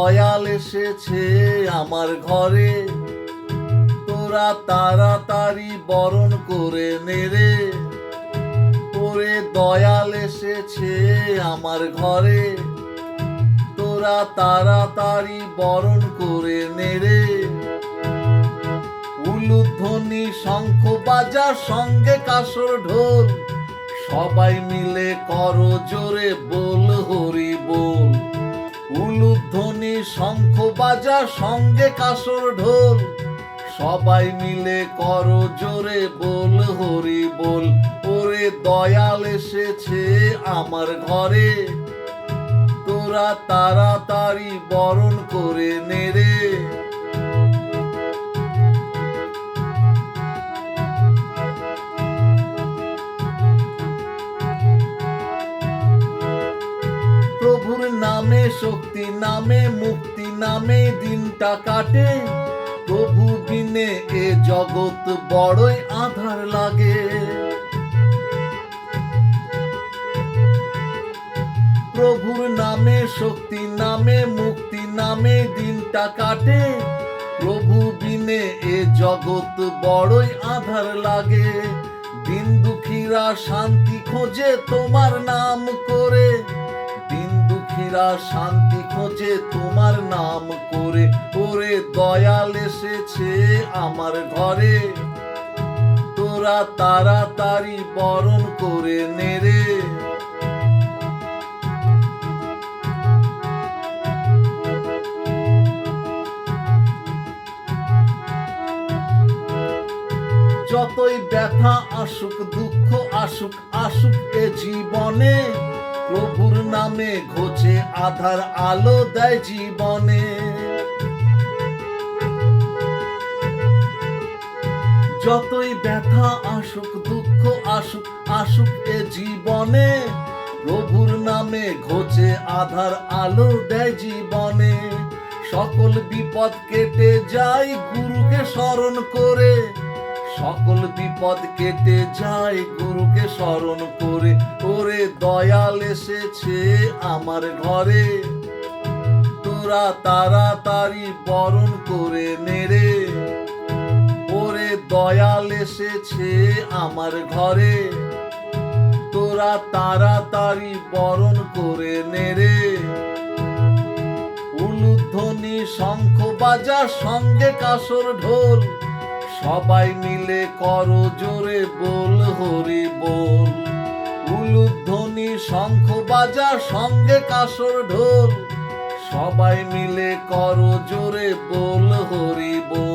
দয়াল এসেছে আমার ঘরে, তোরা তাড়াতাড়ি বরণ করে নেরে। ওরে দয়াল এসেছে আমার ঘরে, তোরা তাড়াতাড়ি বরণ করে নেরে। উলুধ্বনি শঙ্খ বাজা সঙ্গে কাসর ঢোল, সবাই মিলে করো জোরে বল হরি বল। উলুধ্বনি শঙ্খ বাজা সঙ্গে কাসর ঢোল, সবাই মিলে করো জোরে বল হরি বল। ওরে দয়াল এসেছে আমার ঘরে, তোরা তাড়াতাড়ি বরণ করে নেরে। প্রভুর নামে শক্তি নামে মুক্তি নামে দিনটা কাটে, প্রভু বিনে এ জগৎ বড়ই আঁধার লাগে। প্রভুর নামে শক্তি নামে মুক্তি নামে দিনটা কাটে, প্রভু বিনে এ জগৎ বড়ই আঁধার লাগে। দিন দুঃখীরা শান্তি খোঁজে তোমার নাম করে, দিন দুঃখীরা শান্তি খোঁজে তোমার নাম করে। ওরে দয়াল এসেছে আমার ঘরে, তোরা তাড়াতাড়ি বরণ করে নেরে। যতই ব্যথা আসুক দুঃখ আসুক আসুক এ জীবনে, প্রভুর নামে ঘোচে আধার আলো দেয় জীবনে। যতই ব্যথা আসুক দুঃখ আসুক আসুক এ জীবনে, প্রভুর নামে ঘোচে আধার আলো দেয় জীবনে। সকল বিপদ কেটে যায় গুরুকে স্মরণ করে, সকল বিপদ কেটে যায় গুরুকে স্মরণ করে। ওরে দয়াল এসেছে আমার ঘরে, তোরা তাড়াতাড়ি বরণ করে নেরে। ওরে দয়াল এসেছে আমার ঘরে, তোরা তাড়াতাড়ি বরণ করে নেরে। উলুধ্বনি শঙ্খ বাজা সঙ্গে কাসর ঢোল, সবাই মিলে করো জোরে বল হরি বল। উলুধ্বনি শঙ্খ বাজা সঙ্গে কাসর ঢোল, সবাই মিলে করো জোরে বল হরি বল।